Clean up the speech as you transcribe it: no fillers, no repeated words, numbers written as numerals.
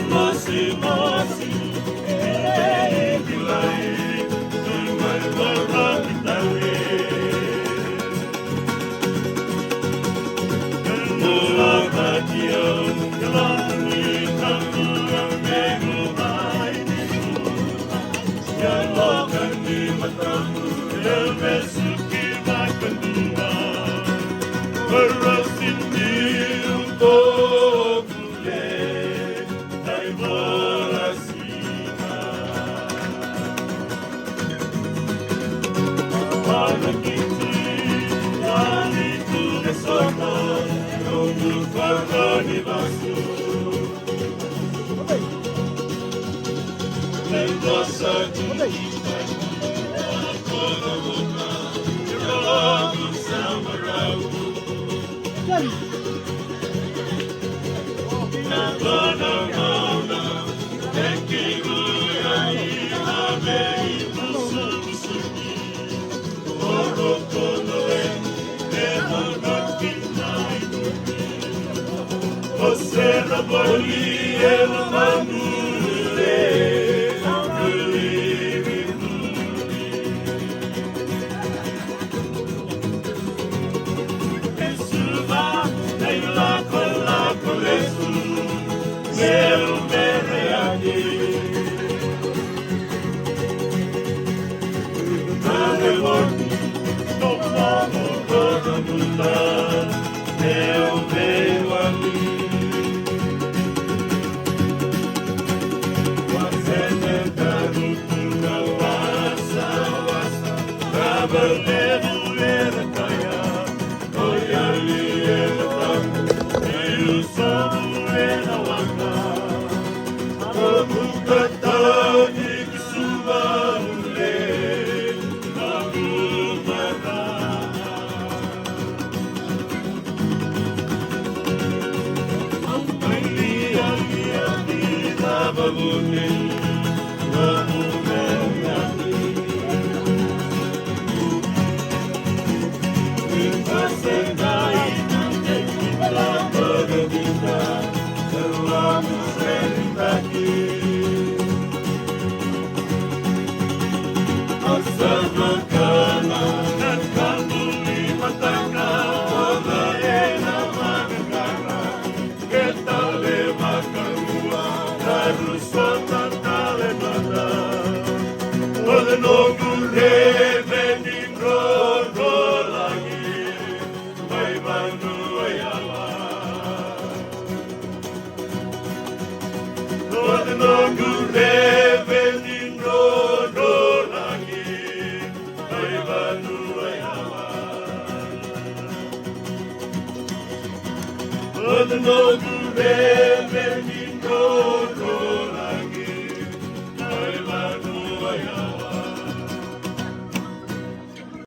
masing-masing bilay dengan maraming tarik. Mulakat yang langit ang menuhay yang akan dimatamu yang mesuki makan dua berasindi untuk boleh dari berasihan anak itu yang itu kesokan untuk berani basuh Lembra saja aku buka jalan sama ragu. Nabana tekigu yang habis musuh-musuhnya. Orang konoe demonak kita hidupi. Osera boli elmanure. Meu mereadi Nalevoti Tomamu Kodamuta Meu mereadi Wasene Tarutunga Wasa Kabalevu Erakaya Oyali Elatamu Iusamu Erawaka Mukatani Kisubale Nagumana Ali Nababuni Namumenani Inkasenai Nantekita Bergita Selamu Sentaki Asal makanan kamu dimakan oleh nama negara kita lemakan uang harus sotan talemana oleh nunggu revening rodo lagi mai bantu ayawa oleh nunggu revening rodo no gure, no